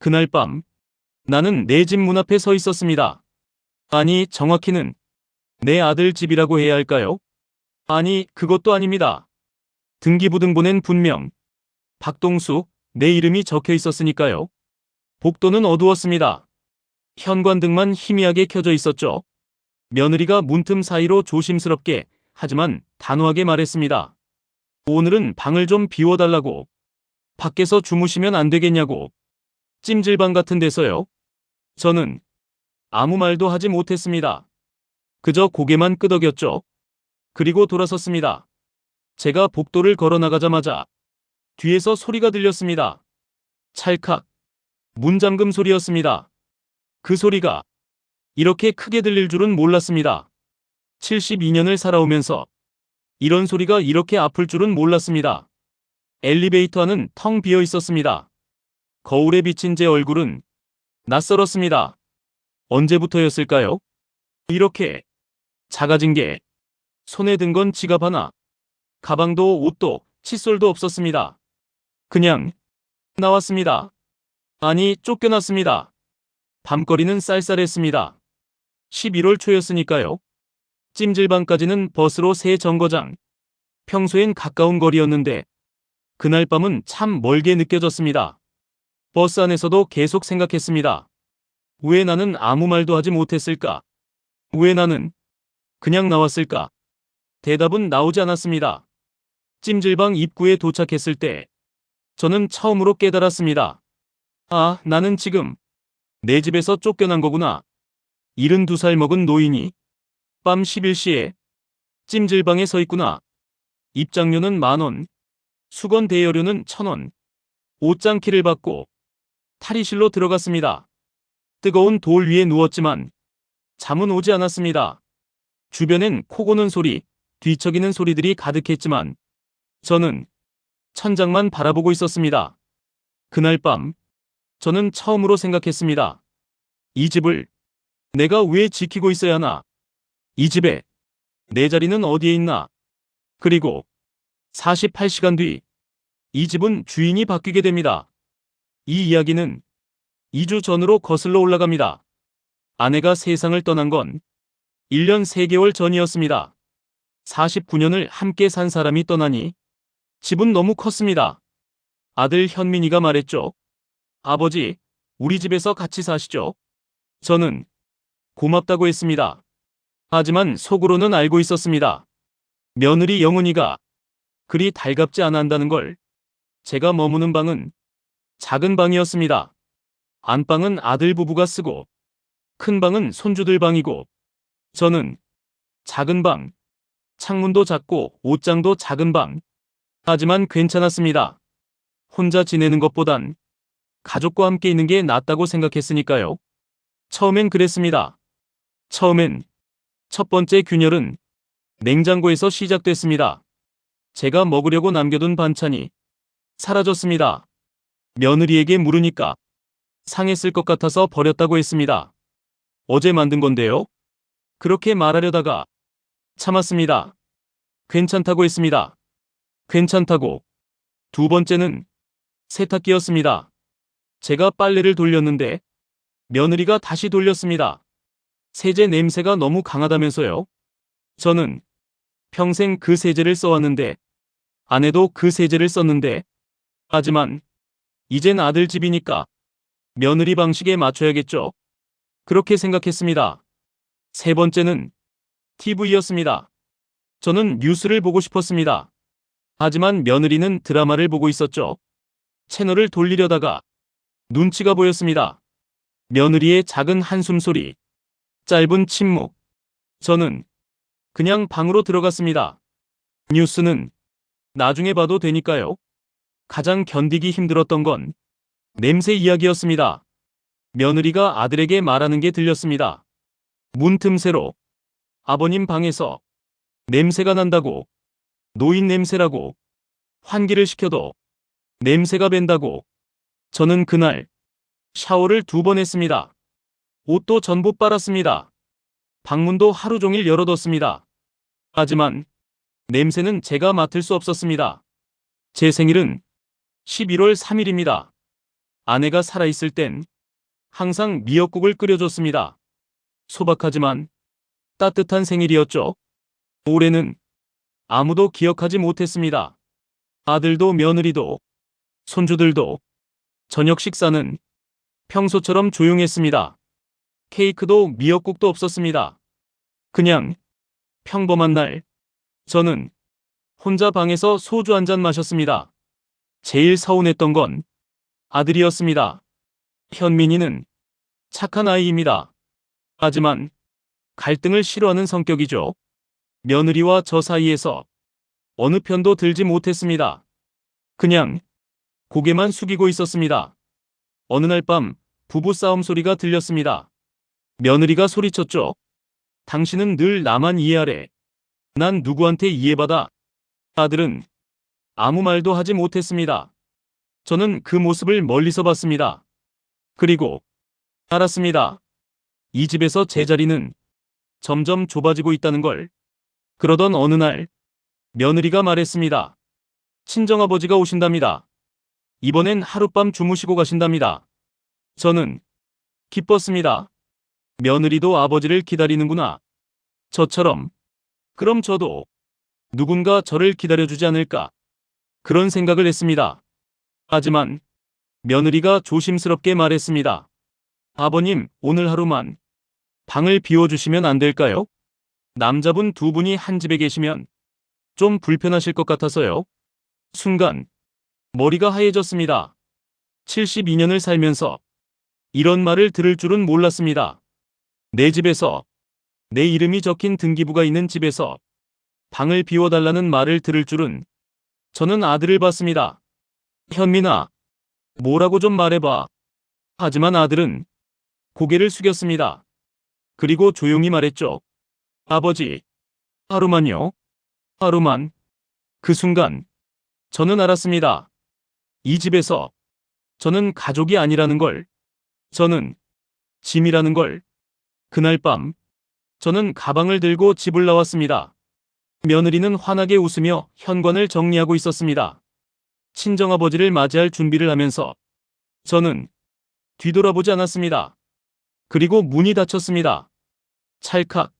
그날 밤 나는 내 집 문 앞에 서 있었습니다. 아니, 정확히는 내 아들 집이라고 해야 할까요? 아니, 그것도 아닙니다. 등기부등본엔 분명 박동수 내 이름이 적혀 있었으니까요. 복도는 어두웠습니다. 현관등만 희미하게 켜져 있었죠. 며느리가 문틈 사이로 조심스럽게 하지만 단호하게 말했습니다. 오늘은 방을 좀 비워달라고. 밖에서 주무시면 안 되겠냐고. 찜질방 같은 데서요. 저는 아무 말도 하지 못했습니다. 그저 고개만 끄덕였죠. 그리고 돌아섰습니다. 제가 복도를 걸어 나가자마자 뒤에서 소리가 들렸습니다. 찰칵. 문잠금 소리였습니다. 그 소리가 이렇게 크게 들릴 줄은 몰랐습니다. 72년을 살아오면서 이런 소리가 이렇게 아플 줄은 몰랐습니다. 엘리베이터 안은 텅 비어 있었습니다. 거울에 비친 제 얼굴은 낯설었습니다. 언제부터였을까요? 이렇게 작아진 게. 손에 든 건 지갑 하나. 가방도 옷도 칫솔도 없었습니다. 그냥 나왔습니다. 아니, 쫓겨났습니다. 밤거리는 쌀쌀했습니다. 11월 초였으니까요. 찜질방까지는 버스로 세 정거장. 평소엔 가까운 거리였는데 그날 밤은 참 멀게 느껴졌습니다. 버스 안에서도 계속 생각했습니다. 왜 나는 아무 말도 하지 못했을까? 왜 나는 그냥 나왔을까? 대답은 나오지 않았습니다. 찜질방 입구에 도착했을 때 저는 처음으로 깨달았습니다. 아, 나는 지금 내 집에서 쫓겨난 거구나. 72살 먹은 노인이 밤 11시에 찜질방에 서 있구나. 입장료는 10,000원, 수건 대여료는 1,000원. 옷장키를 받고 탈의실로 들어갔습니다. 뜨거운 돌 위에 누웠지만 잠은 오지 않았습니다. 주변엔 코 고는 소리, 뒤척이는 소리들이 가득했지만 저는 천장만 바라보고 있었습니다. 그날 밤 저는 처음으로 생각했습니다. 이 집을 내가 왜 지키고 있어야 하나? 이 집에 내 자리는 어디에 있나? 그리고 48시간 뒤 이 집은 주인이 바뀌게 됩니다. 이 이야기는 2주 전으로 거슬러 올라갑니다. 아내가 세상을 떠난 건 1년 3개월 전이었습니다. 49년을 함께 산 사람이 떠나니 집은 너무 컸습니다. 아들 현민이가 말했죠. 아버지, 우리 집에서 같이 사시죠. 저는 고맙다고 했습니다. 하지만 속으로는 알고 있었습니다. 며느리 영은이가 그리 달갑지 않아 한다는 걸. 제가 머무는 방은 작은 방이었습니다. 안방은 아들 부부가 쓰고 큰 방은 손주들 방이고 저는 작은 방, 창문도 작고 옷장도 작은 방. 하지만 괜찮았습니다. 혼자 지내는 것보단 가족과 함께 있는 게 낫다고 생각했으니까요. 처음엔 그랬습니다. 처음엔 첫 번째 균열은 냉장고에서 시작됐습니다. 제가 먹으려고 남겨둔 반찬이 사라졌습니다. 며느리에게 물으니까 상했을 것 같아서 버렸다고 했습니다. 어제 만든 건데요. 그렇게 말하려다가 참았습니다. 괜찮다고 했습니다. 괜찮다고. 두 번째는 세탁기였습니다. 제가 빨래를 돌렸는데 며느리가 다시 돌렸습니다. 세제 냄새가 너무 강하다면서요. 저는 평생 그 세제를 써왔는데 아내도 그 세제를 썼는데 하지만 이젠 아들 집이니까 며느리 방식에 맞춰야겠죠. 그렇게 생각했습니다. 세 번째는 TV였습니다. 저는 뉴스를 보고 싶었습니다. 하지만 며느리는 드라마를 보고 있었죠. 채널을 돌리려다가 눈치가 보였습니다. 며느리의 작은 한숨 소리, 짧은 침묵. 저는 그냥 방으로 들어갔습니다. 뉴스는 나중에 봐도 되니까요. 가장 견디기 힘들었던 건 냄새 이야기였습니다. 며느리가 아들에게 말하는 게 들렸습니다. 문 틈새로 아버님 방에서 냄새가 난다고. 노인 냄새라고. 환기를 시켜도 냄새가 밴다고. 저는 그날 샤워를 2번 했습니다. 옷도 전부 빨았습니다. 방문도 하루 종일 열어뒀습니다. 하지만 냄새는 제가 맡을 수 없었습니다. 제 생일은 11월 3일입니다. 아내가 살아있을 땐 항상 미역국을 끓여줬습니다. 소박하지만 따뜻한 생일이었죠. 올해는 아무도 기억하지 못했습니다. 아들도 며느리도 손주들도. 저녁 식사는 평소처럼 조용했습니다. 케이크도 미역국도 없었습니다. 그냥 평범한 날, 저는 혼자 방에서 소주 한 잔 마셨습니다. 제일 서운했던 건 아들이었습니다. 현민이는 착한 아이입니다. 하지만 갈등을 싫어하는 성격이죠. 며느리와 저 사이에서 어느 편도 들지 못했습니다. 그냥 고개만 숙이고 있었습니다. 어느 날 밤 부부싸움 소리가 들렸습니다. 며느리가 소리쳤죠. 당신은 늘 나만 이해하래. 난 누구한테 이해받아? 아들은 아무 말도 하지 못했습니다. 저는 그 모습을 멀리서 봤습니다. 그리고 알았습니다. 이 집에서 제 자리는 점점 좁아지고 있다는 걸. 그러던 어느 날 며느리가 말했습니다. 친정아버지가 오신답니다. 이번엔 하룻밤 주무시고 가신답니다. 저는 기뻤습니다. 며느리도 아버지를 기다리는구나. 저처럼. 그럼 저도 누군가 저를 기다려주지 않을까. 그런 생각을 했습니다. 하지만 며느리가 조심스럽게 말했습니다. 아버님, 오늘 하루만 방을 비워주시면 안 될까요? 남자분 두 분이 한 집에 계시면 좀 불편하실 것 같아서요. 순간 머리가 하얘졌습니다. 72년을 살면서 이런 말을 들을 줄은 몰랐습니다. 내 집에서, 내 이름이 적힌 등기부가 있는 집에서 방을 비워달라는 말을 들을 줄은. 저는 아들을 봤습니다. 현민아, 뭐라고 좀 말해봐. 하지만 아들은 고개를 숙였습니다. 그리고 조용히 말했죠. 아버지, 하루만요. 하루만. 그 순간 저는 알았습니다. 이 집에서 저는 가족이 아니라는 걸. 저는 짐이라는 걸. 그날 밤 저는 가방을 들고 집을 나왔습니다. 며느리는 환하게 웃으며 현관을 정리하고 있었습니다. 친정아버지를 맞이할 준비를 하면서 저는 뒤돌아보지 않았습니다. 그리고 문이 닫혔습니다. 찰칵.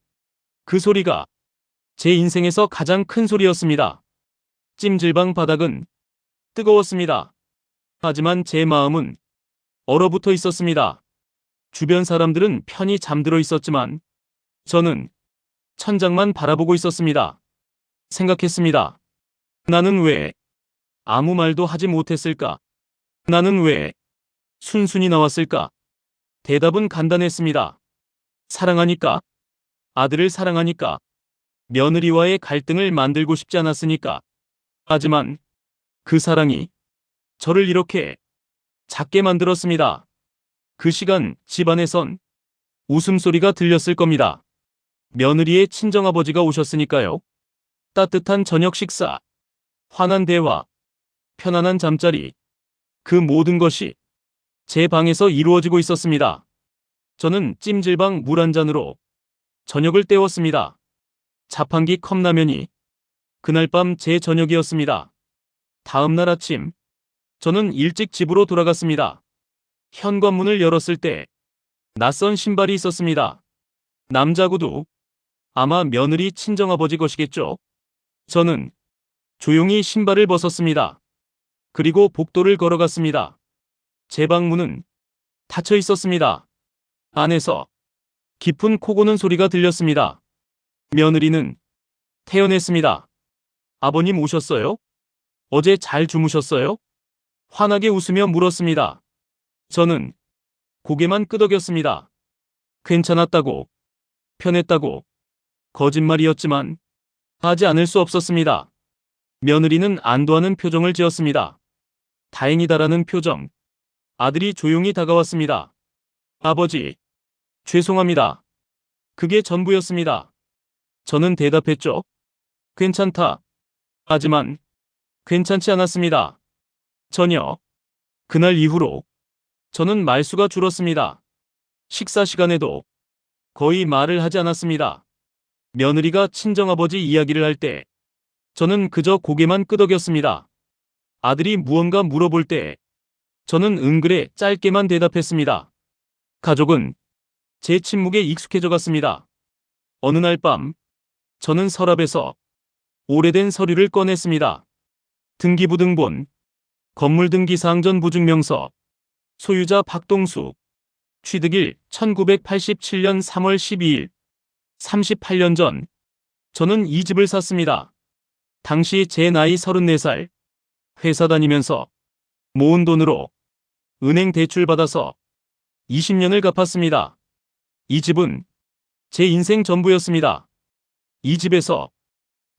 그 소리가 제 인생에서 가장 큰 소리였습니다. 찜질방 바닥은 뜨거웠습니다. 하지만 제 마음은 얼어붙어 있었습니다. 주변 사람들은 편히 잠들어 있었지만 저는 천장만 바라보고 있었습니다. 생각했습니다. 나는 왜 아무 말도 하지 못했을까? 나는 왜 순순히 나왔을까? 대답은 간단했습니다. 사랑하니까. 아들을 사랑하니까. 며느리와의 갈등을 만들고 싶지 않았으니까. 하지만 그 사랑이 저를 이렇게 작게 만들었습니다. 그 시간 집안에선 웃음소리가 들렸을 겁니다. 며느리의 친정아버지가 오셨으니까요. 따뜻한 저녁 식사, 환한 대화, 편안한 잠자리. 그 모든 것이 제 방에서 이루어지고 있었습니다. 저는 찜질방 물 한 잔으로 저녁을 때웠습니다. 자판기 컵라면이 그날 밤 제 저녁이었습니다. 다음 날 아침 저는 일찍 집으로 돌아갔습니다. 현관문을 열었을 때 낯선 신발이 있었습니다. 남자 구두. 아마 며느리 친정아버지 것이겠죠. 저는 조용히 신발을 벗었습니다. 그리고 복도를 걸어갔습니다. 제 방 문은 닫혀 있었습니다. 안에서 깊은 코 고는 소리가 들렸습니다. 며느리는 태연했습니다. 아버님 오셨어요? 어제 잘 주무셨어요? 환하게 웃으며 물었습니다. 저는 고개만 끄덕였습니다. 괜찮았다고, 편했다고. 거짓말이었지만 하지 않을 수 없었습니다. 며느리는 안도하는 표정을 지었습니다. 다행이다라는 표정. 아들이 조용히 다가왔습니다. 아버지, 죄송합니다. 그게 전부였습니다. 저는 대답했죠. 괜찮다. 하지만 괜찮지 않았습니다. 전혀. 그날 이후로 저는 말수가 줄었습니다. 식사 시간에도 거의 말을 하지 않았습니다. 며느리가 친정아버지 이야기를 할 때 저는 그저 고개만 끄덕였습니다. 아들이 무언가 물어볼 때 저는 응그레 짧게만 대답했습니다. 가족은 제 침묵에 익숙해져 갔습니다. 어느 날 밤, 저는 서랍에서 오래된 서류를 꺼냈습니다. 등기부등본, 건물등기사항전 부증명서, 소유자 박동수, 취득일 1987년 3월 12일, 38년 전, 저는 이 집을 샀습니다. 당시 제 나이 34살, 회사 다니면서 모은 돈으로 은행 대출 받아서 20년을 갚았습니다. 이 집은 제 인생 전부였습니다. 이 집에서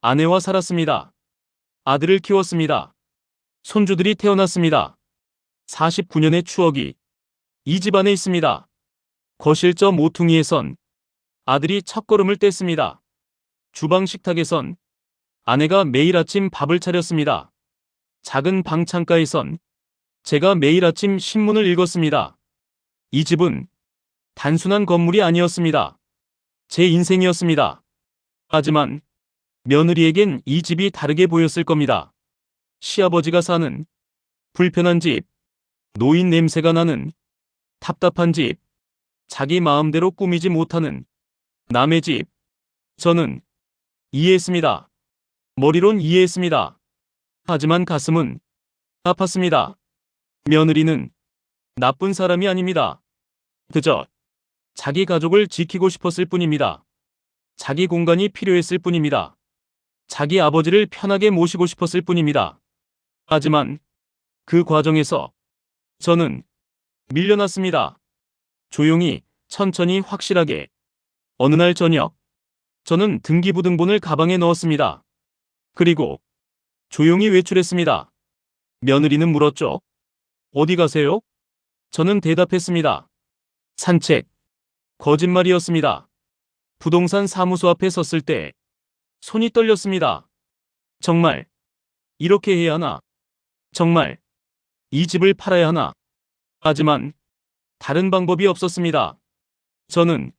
아내와 살았습니다. 아들을 키웠습니다. 손주들이 태어났습니다. 49년의 추억이 이 집 안에 있습니다. 거실 저 모퉁이에선 아들이 첫걸음을 뗐습니다. 주방 식탁에선 아내가 매일 아침 밥을 차렸습니다. 작은 방 창가에선 제가 매일 아침 신문을 읽었습니다. 이 집은 단순한 건물이 아니었습니다. 제 인생이었습니다. 하지만 며느리에겐 이 집이 다르게 보였을 겁니다. 시아버지가 사는 불편한 집, 노인 냄새가 나는 답답한 집, 자기 마음대로 꾸미지 못하는 남의 집. 저는 이해했습니다. 머리론 이해했습니다. 하지만 가슴은 아팠습니다. 며느리는 나쁜 사람이 아닙니다. 그저 자기 가족을 지키고 싶었을 뿐입니다. 자기 공간이 필요했을 뿐입니다. 자기 아버지를 편하게 모시고 싶었을 뿐입니다. 하지만 그 과정에서 저는 밀려났습니다. 조용히, 천천히, 확실하게. 어느 날 저녁, 저는 등기부등본을 가방에 넣었습니다. 그리고 조용히 외출했습니다. 며느리는 물었죠. 어디 가세요? 저는 대답했습니다. 산책. 거짓말이었습니다. 부동산 사무소 앞에 섰을 때 손이 떨렸습니다. 정말 이렇게 해야 하나? 정말 이 집을 팔아야 하나? 하지만 다른 방법이 없었습니다. 저는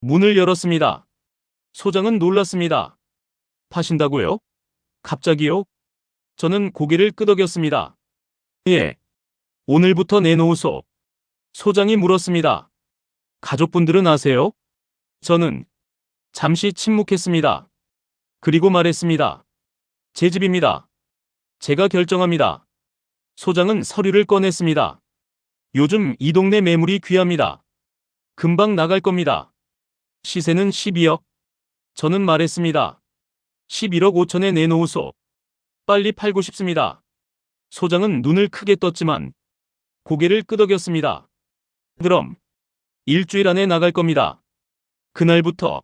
문을 열었습니다. 소장은 놀랐습니다. 파신다고요? 갑자기요? 저는 고개를 끄덕였습니다. 예. 오늘부터 내놓으소. 소장이 물었습니다. 가족분들은 아세요? 저는 잠시 침묵했습니다. 그리고 말했습니다. 제 집입니다. 제가 결정합니다. 소장은 서류를 꺼냈습니다. 요즘 이 동네 매물이 귀합니다. 금방 나갈 겁니다. 시세는 12억. 저는 말했습니다. 11억 5천에 내놓으소. 빨리 팔고 싶습니다. 소장은 눈을 크게 떴지만 고개를 끄덕였습니다. 그럼 일주일 안에 나갈 겁니다. 그날부터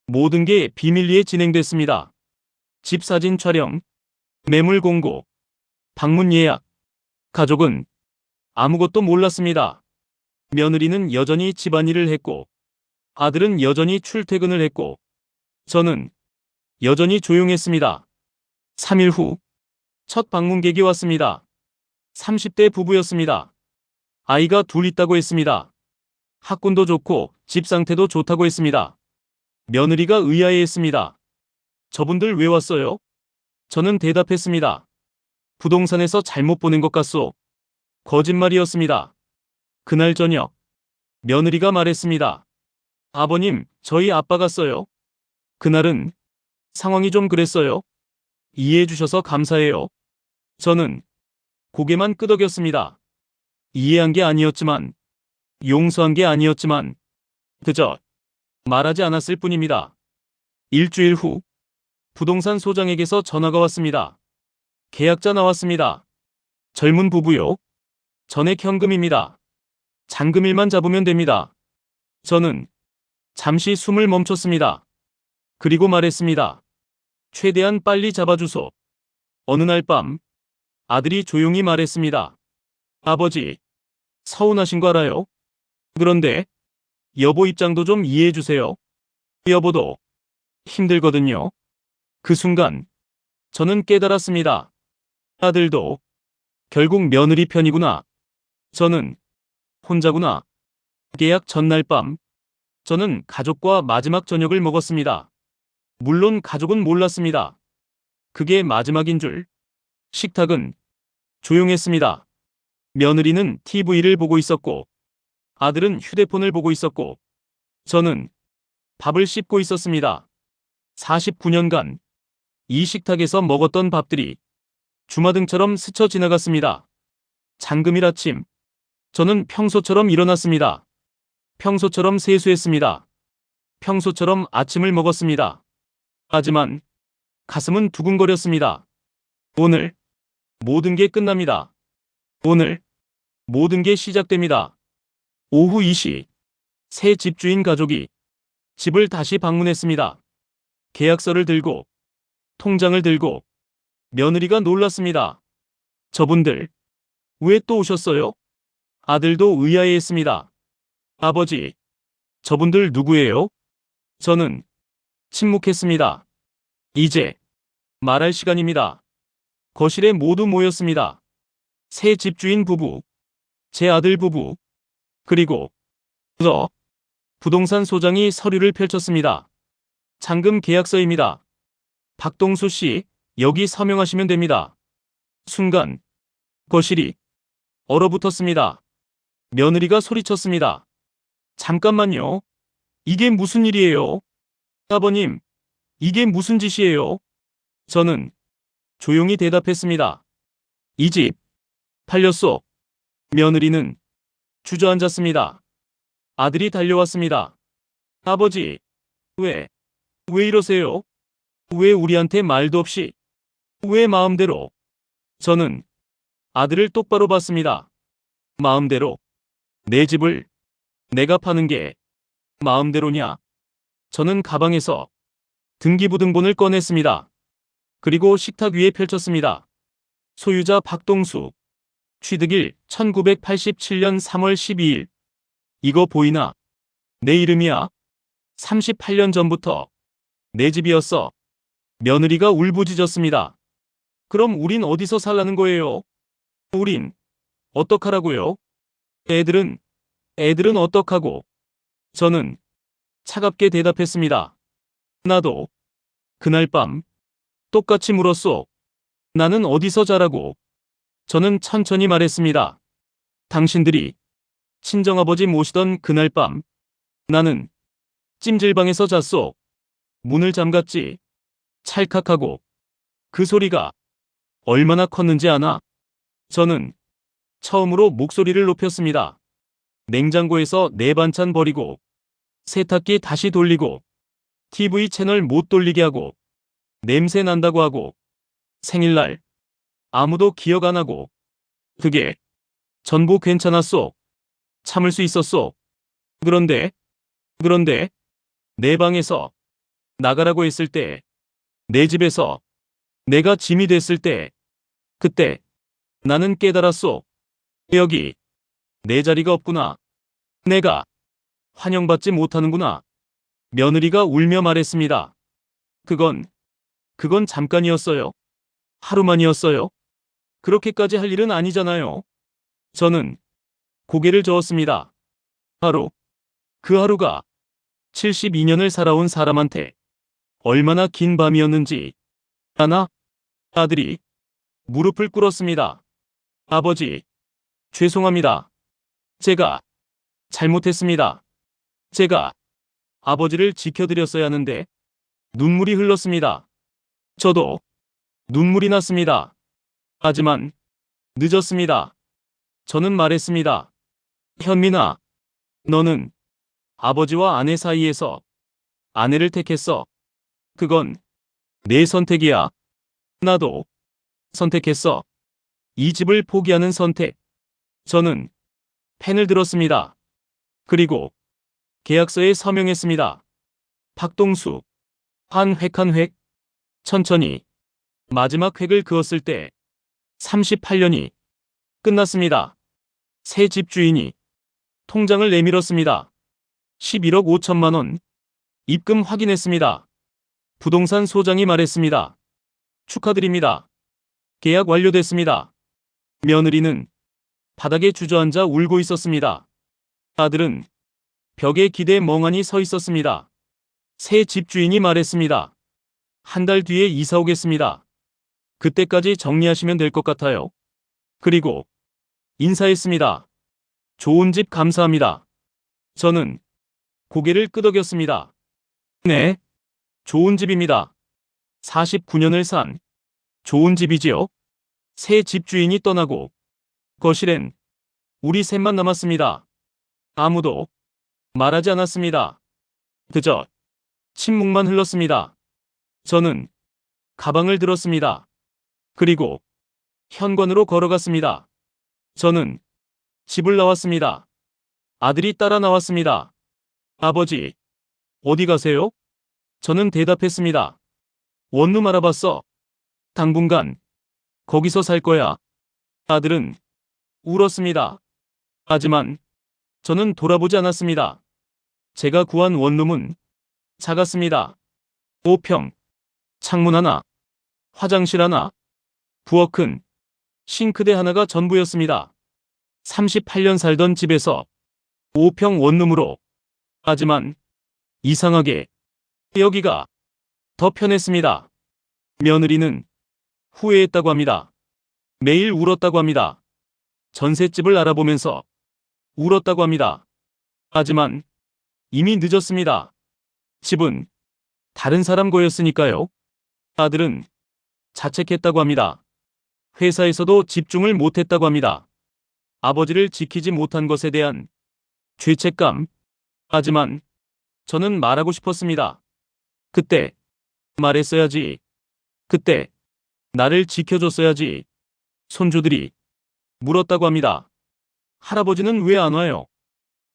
모든 게 비밀리에 진행됐습니다. 집 사진 촬영, 매물 공고, 방문 예약. 가족은 아무것도 몰랐습니다. 며느리는 여전히 집안일을 했고, 아들은 여전히 출퇴근을 했고, 저는 여전히 조용했습니다. 3일 후, 첫 방문객이 왔습니다. 30대 부부였습니다. 아이가 둘 있다고 했습니다. 학군도 좋고 집 상태도 좋다고 했습니다. 며느리가 의아해했습니다. 저분들 왜 왔어요? 저는 대답했습니다. 부동산에서 잘못 보낸 것 같소. 거짓말이었습니다. 그날 저녁, 며느리가 말했습니다. 아버님, 저희 아빠가 써요. 그날은 상황이 좀 그랬어요. 이해해 주셔서 감사해요. 저는 고개만 끄덕였습니다. 이해한 게 아니었지만, 용서한 게 아니었지만, 그저 말하지 않았을 뿐입니다. 일주일 후, 부동산 소장에게서 전화가 왔습니다. 계약자 나왔습니다. 젊은 부부요. 전액 현금입니다. 잔금일만 잡으면 됩니다. 저는 잠시 숨을 멈췄습니다. 그리고 말했습니다. 최대한 빨리 잡아주소. 어느 날 밤, 아들이 조용히 말했습니다. 아버지, 서운하신 거 알아요? 그런데 여보 입장도 좀 이해해 주세요. 여보도 힘들거든요. 그 순간 저는 깨달았습니다. 아들도 결국 며느리 편이구나. 저는 혼자구나. 계약 전날 밤, 저는 가족과 마지막 저녁을 먹었습니다. 물론 가족은 몰랐습니다. 그게 마지막인 줄. 식탁은 조용했습니다. 며느리는 TV를 보고 있었고, 아들은 휴대폰을 보고 있었고, 저는 밥을 씹고 있었습니다. 49년간 이 식탁에서 먹었던 밥들이 주마등처럼 스쳐 지나갔습니다. 장금일 아침, 저는 평소처럼 일어났습니다. 평소처럼 세수했습니다. 평소처럼 아침을 먹었습니다. 하지만 가슴은 두근거렸습니다. 오늘 모든 게 끝납니다. 오늘 모든 게 시작됩니다. 오후 2시, 새 집주인 가족이 집을 다시 방문했습니다. 계약서를 들고, 통장을 들고. 며느리가 놀랐습니다. 저분들, 왜 또 오셨어요? 아들도 의아해했습니다. 아버지, 저분들 누구예요? 저는 침묵했습니다. 이제 말할 시간입니다. 거실에 모두 모였습니다. 새 집주인 부부, 제 아들 부부, 그리고 저 부동산 소장이 서류를 펼쳤습니다. 잔금 계약서입니다. 박동수 씨, 여기 서명하시면 됩니다. 순간 거실이 얼어붙었습니다. 며느리가 소리쳤습니다. 잠깐만요. 이게 무슨 일이에요? 아버님, 이게 무슨 짓이에요? 저는 조용히 대답했습니다. 이 집 팔렸소. 며느리는 주저앉았습니다. 아들이 달려왔습니다. 아버지, 왜 이러세요? 왜 우리한테 말도 없이? 왜 마음대로? 저는 아들을 똑바로 봤습니다. 마음대로? 내 집을 내가 파는 게 마음대로냐? 저는 가방에서 등기부등본을 꺼냈습니다. 그리고 식탁 위에 펼쳤습니다. 소유자 박동수. 취득일 1987년 3월 12일. 이거 보이나? 내 이름이야. 38년 전부터 내 집이었어. 며느리가 울부짖었습니다. 그럼 우린 어디서 살라는 거예요? 우린 어떡하라고요? 애들은 어떡하고? 저는 차갑게 대답했습니다. 나도 그날 밤 똑같이 물었소. 나는 어디서 자라고? 저는 천천히 말했습니다. 당신들이 친정아버지 모시던 그날 밤 나는 찜질방에서 잤소. 문을 잠갔지. 찰칵하고. 그 소리가 얼마나 컸는지 아나? 저는 처음으로 목소리를 높였습니다. 냉장고에서 내 반찬 버리고, 세탁기 다시 돌리고, TV 채널 못 돌리게 하고, 냄새 난다고 하고, 생일날 아무도 기억 안 하고. 그게 전부 괜찮았소. 참을 수 있었소. 그런데 내 방에서 나가라고 했을 때, 내 집에서 내가 짐이 됐을 때, 그때 나는 깨달았소. 여기 내 자리가 없구나. 내가 환영받지 못하는구나. 며느리가 울며 말했습니다. 그건 잠깐이었어요. 하루만이었어요. 그렇게까지 할 일은 아니잖아요. 저는 고개를 저었습니다. 그 하루가 72년을 살아온 사람한테 얼마나 긴 밤이었는지 아나? 아들이 무릎을 꿇었습니다. 아버지, 죄송합니다. 제가 잘못했습니다. 제가 아버지를 지켜드렸어야 하는데. 눈물이 흘렀습니다. 저도 눈물이 났습니다. 하지만 늦었습니다. 저는 말했습니다. 현민아, 너는 아버지와 아내 사이에서 아내를 택했어. 그건 내 선택이야. 나도 선택했어. 이 집을 포기하는 선택. 저는 펜을 들었습니다. 그리고 계약서에 서명했습니다. 박동수. 한 획 한 획. 천천히 마지막 획을 그었을 때 38년이 끝났습니다. 새 집주인이 통장을 내밀었습니다. 11억 5천만 원. 입금 확인했습니다. 부동산 소장이 말했습니다. 축하드립니다. 계약 완료됐습니다. 며느리는 바닥에 주저앉아 울고 있었습니다. 아들은 벽에 기대 멍하니 서 있었습니다. 새 집주인이 말했습니다. 한 달 뒤에 이사 오겠습니다. 그때까지 정리하시면 될 것 같아요. 그리고 인사했습니다. 좋은 집 감사합니다. 저는 고개를 끄덕였습니다. 네, 좋은 집입니다. 49년을 산 좋은 집이지요. 새 집주인이 떠나고 거실엔 우리 셋만 남았습니다. 아무도 말하지 않았습니다. 그저 침묵만 흘렀습니다. 저는 가방을 들었습니다. 그리고 현관으로 걸어갔습니다. 저는 집을 나왔습니다. 아들이 따라 나왔습니다. 아버지, 어디 가세요? 저는 대답했습니다. 원룸 알아봤어. 당분간 거기서 살 거야. 아들은 울었습니다. 하지만 저는 돌아보지 않았습니다. 제가 구한 원룸은 작았습니다. 5평, 창문 하나, 화장실 하나, 부엌 큰 싱크대 하나가 전부였습니다. 38년 살던 집에서 5평 원룸으로. 하지만 이상하게 여기가 더 편했습니다. 며느리는 후회했다고 합니다. 매일 울었다고 합니다. 전셋집을 알아보면서 울었다고 합니다. 하지만 이미 늦었습니다. 집은 다른 사람 거였으니까요. 아들은 자책했다고 합니다. 회사에서도 집중을 못했다고 합니다. 아버지를 지키지 못한 것에 대한 죄책감. 하지만 저는 말하고 싶었습니다. 그때 말했어야지. 그때 나를 지켜줬어야지. 손주들이 물었다고 합니다. 할아버지는 왜 안 와요?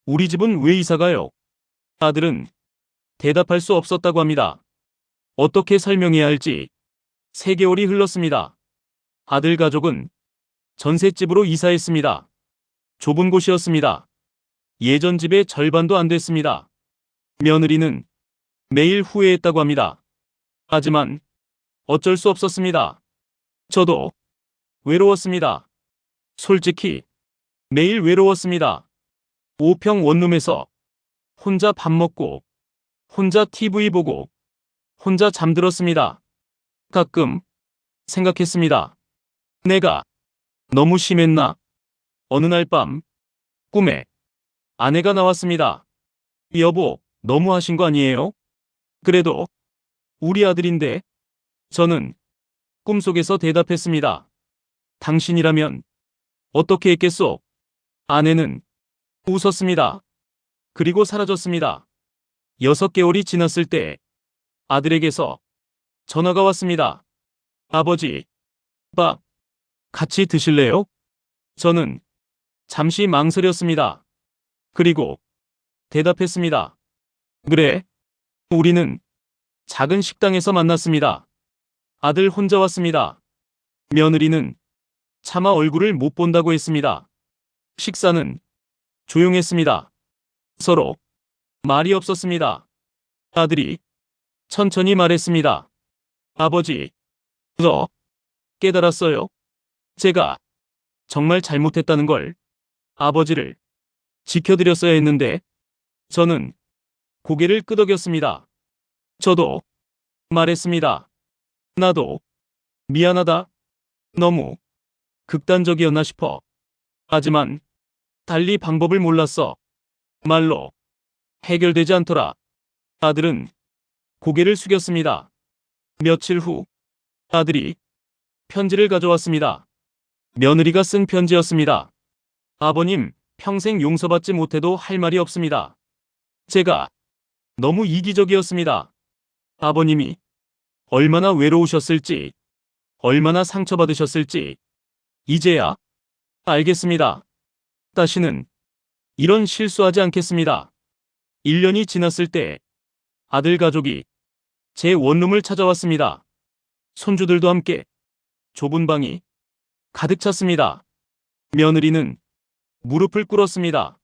우리 집은 왜 이사 가요? 아들은 대답할 수 없었다고 합니다. 어떻게 설명해야 할지 3개월이 흘렀습니다. 아들 가족은 전셋집으로 이사했습니다. 좁은 곳이었습니다. 예전 집의 절반도 안 됐습니다. 며느리는 매일 후회했다고 합니다. 하지만 어쩔 수 없었습니다. 저도 외로웠습니다. 솔직히 매일 외로웠습니다. 5평 원룸에서 혼자 밥 먹고 혼자 TV 보고 혼자 잠들었습니다. 가끔 생각했습니다. 내가 너무 심했나? 어느 날 밤 꿈에 아내가 나왔습니다. 여보, 너무 하신 거 아니에요? 그래도 우리 아들인데. 저는 꿈속에서 대답했습니다. 당신이라면 어떻게 했겠소? 아내는 웃었습니다. 그리고 사라졌습니다. 6개월이 지났을 때 아들에게서 전화가 왔습니다. 아버지, 밥 같이 드실래요? 저는 잠시 망설였습니다. 그리고 대답했습니다. 그래. 우리는 작은 식당에서 만났습니다. 아들 혼자 왔습니다. 며느리는 차마 얼굴을 못 본다고 했습니다. 식사는 조용했습니다. 서로 말이 없었습니다. 아들이 천천히 말했습니다. 아버지, 저 깨달았어요. 제가 정말 잘못했다는 걸. 아버지를 지켜드렸어야 했는데. 저는 고개를 끄덕였습니다. 저도 말했습니다. 나도 미안하다. 너무 극단적이었나 싶어. 하지만 달리 방법을 몰랐어. 말로 해결되지 않더라. 아들은 고개를 숙였습니다. 며칠 후 아들이 편지를 가져왔습니다. 며느리가 쓴 편지였습니다. 아버님, 평생 용서받지 못해도 할 말이 없습니다. 제가 너무 이기적이었습니다. 아버님이 얼마나 외로우셨을지, 얼마나 상처받으셨을지 이제야 알겠습니다. 다시는 이런 실수하지 않겠습니다. 1년이 지났을 때 아들 가족이 제 원룸을 찾아왔습니다. 손주들도 함께. 좁은 방이 가득 찼습니다. 며느리는 무릎을 꿇었습니다.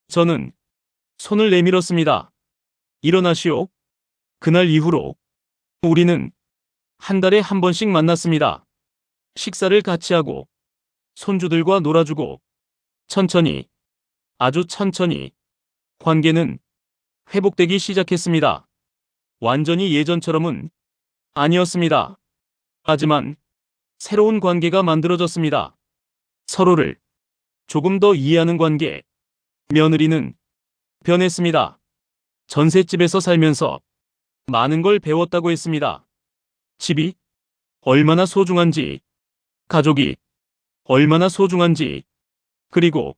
저는 손을 내밀었습니다. 일어나시오. 그날 이후로 우리는 한 달에 한 번씩 만났습니다. 식사를 같이 하고 손주들과 놀아주고 천천히, 아주 천천히 관계는 회복되기 시작했습니다. 완전히 예전처럼은 아니었습니다. 하지만 새로운 관계가 만들어졌습니다. 서로를 조금 더 이해하는 관계. 며느리는 변했습니다. 전셋집에서 살면서 많은 걸 배웠다고 했습니다. 집이 얼마나 소중한지, 가족이 얼마나 소중한지, 그리고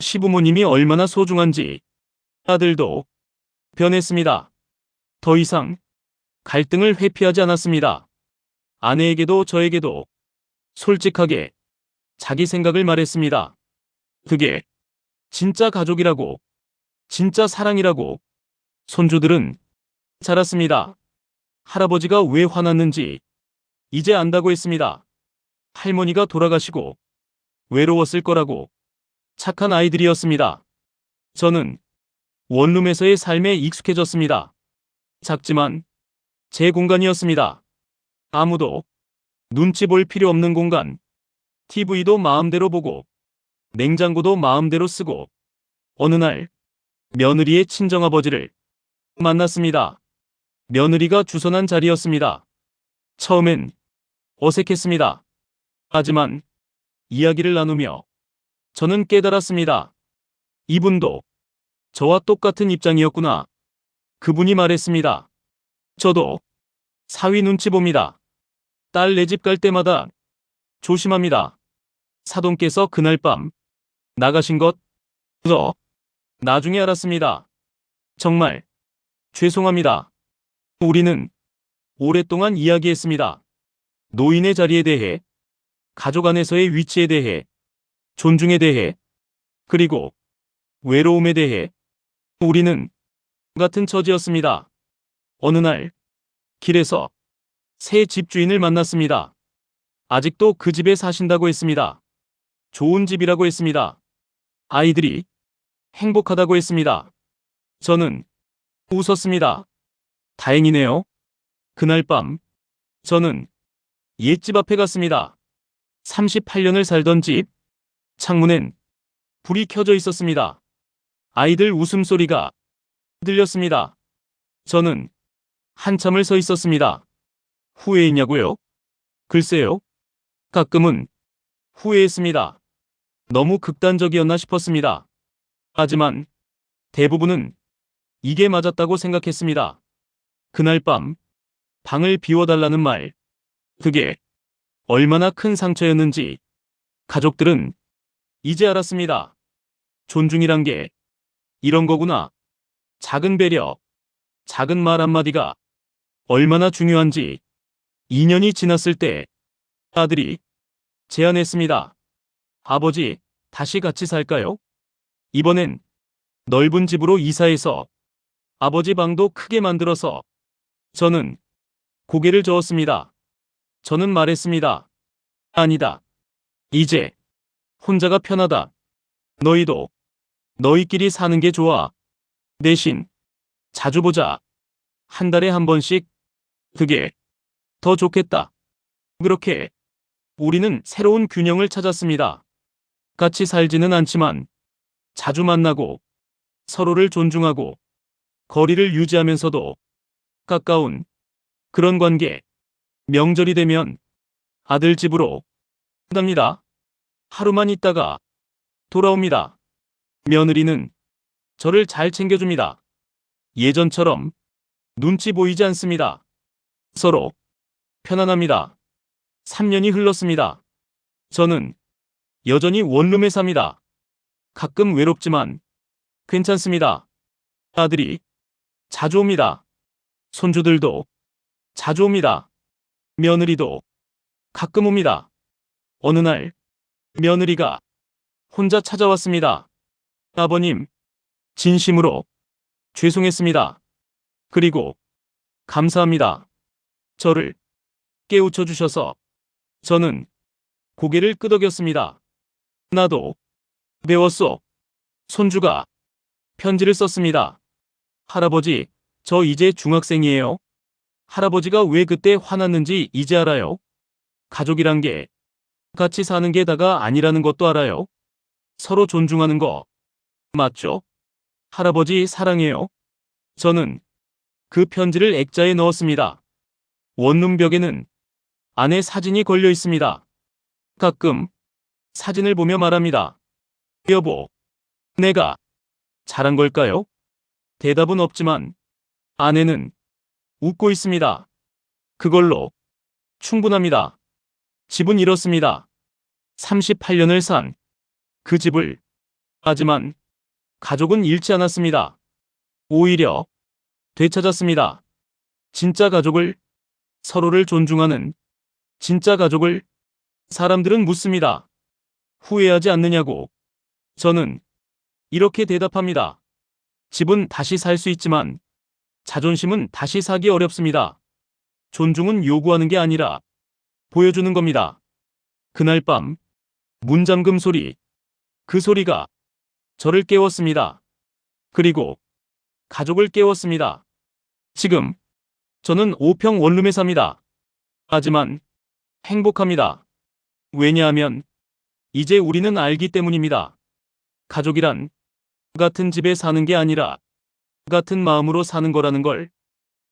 시부모님이 얼마나 소중한지. 아들도 변했습니다. 더 이상 갈등을 회피하지 않았습니다. 아내에게도 저에게도 솔직하게 자기 생각을 말했습니다. 그게 진짜 가족이라고, 진짜 사랑이라고. 손주들은 자랐습니다. 할아버지가 왜 화났는지 이제 안다고 했습니다. 할머니가 돌아가시고 외로웠을 거라고. 착한 아이들이었습니다. 저는 원룸에서의 삶에 익숙해졌습니다. 작지만 제 공간이었습니다. 아무도 눈치 볼 필요 없는 공간. TV도 마음대로 보고 냉장고도 마음대로 쓰고. 어느 날 며느리의 친정아버지를 만났습니다. 며느리가 주선한 자리였습니다. 처음엔 어색했습니다. 하지만 이야기를 나누며 저는 깨달았습니다. 이분도 저와 똑같은 입장이었구나. 그분이 말했습니다. 저도 사위 눈치 봅니다. 딸 내 집 갈 때마다 조심합니다. 사돈께서 그날 밤 나가신 것, 나중에 알았습니다. 정말 죄송합니다. 우리는 오랫동안 이야기했습니다. 노인의 자리에 대해, 가족 안에서의 위치에 대해, 존중에 대해, 그리고 외로움에 대해. 우리는 같은 처지였습니다. 어느 날 길에서 새 집주인을 만났습니다. 아직도 그 집에 사신다고 했습니다. 좋은 집이라고 했습니다. 아이들이 행복하다고 했습니다. 저는 웃었습니다. 다행이네요. 그날 밤 저는 옛집 앞에 갔습니다. 38년을 살던 집. 창문엔 불이 켜져 있었습니다. 아이들 웃음소리가 들렸습니다. 저는 한참을 서 있었습니다. 후회했냐고요? 글쎄요. 가끔은 후회했습니다. 너무 극단적이었나 싶었습니다. 하지만 대부분은 이게 맞았다고 생각했습니다. 그날 밤 방을 비워달라는 말. 그게 얼마나 큰 상처였는지 가족들은 이제 알았습니다. 존중이란 게 이런 거구나. 작은 배려, 작은 말 한마디가 얼마나 중요한지. 2년이 지났을 때 아들이 제안했습니다. 아버지, 다시 같이 살까요? 이번엔 넓은 집으로 이사해서 아버지 방도 크게 만들어서. 저는 고개를 저었습니다. 저는 말했습니다. 아니다. 이제 혼자가 편하다. 너희도 너희끼리 사는 게 좋아. 대신 자주 보자. 한 달에 한 번씩. 그게 더 좋겠다. 그렇게 우리는 새로운 균형을 찾았습니다. 같이 살지는 않지만 자주 만나고 서로를 존중하고 거리를 유지하면서도 가까운 그런 관계. 명절이 되면 아들 집으로 갑니다. 하루만 있다가 돌아옵니다. 며느리는 저를 잘 챙겨줍니다. 예전처럼 눈치 보이지 않습니다. 서로 편안합니다. 3년이 흘렀습니다. 저는 여전히 원룸에 삽니다. 가끔 외롭지만 괜찮습니다. 아들이 자주 옵니다. 손주들도 자주 옵니다. 며느리도 가끔 옵니다. 어느 날 며느리가 혼자 찾아왔습니다. 아버님, 진심으로 죄송했습니다. 그리고 감사합니다. 저를 깨우쳐 주셔서. 저는 고개를 끄덕였습니다. 나도 배웠어. 손주가 편지를 썼습니다. 할아버지, 저 이제 중학생이에요. 할아버지가 왜 그때 화났는지 이제 알아요. 가족이란 게 같이 사는 게 다가 아니라는 것도 알아요. 서로 존중하는 거 맞죠? 할아버지 사랑해요. 저는 그 편지를 액자에 넣었습니다. 원룸 벽에는 아내 사진이 걸려 있습니다. 가끔 사진을 보며 말합니다. 여보, 내가 잘한 걸까요? 대답은 없지만 아내는 웃고 있습니다. 그걸로 충분합니다. 집은 이렇습니다. 38년을 산 그 집을. 하지만 가족은 잃지 않았습니다. 오히려 되찾았습니다. 진짜 가족을, 서로를 존중하는 진짜 가족을. 사람들은 묻습니다. 후회하지 않느냐고. 저는 이렇게 대답합니다. 집은 다시 살 수 있지만 자존심은 다시 사기 어렵습니다. 존중은 요구하는 게 아니라 보여주는 겁니다. 그날 밤 문잠금 소리. 그 소리가 저를 깨웠습니다. 그리고 가족을 깨웠습니다. 지금 저는 5평 원룸에 삽니다. 하지만 행복합니다. 왜냐하면 이제 우리는 알기 때문입니다. 가족이란 같은 집에 사는 게 아니라 같은 마음으로 사는 거라는 걸.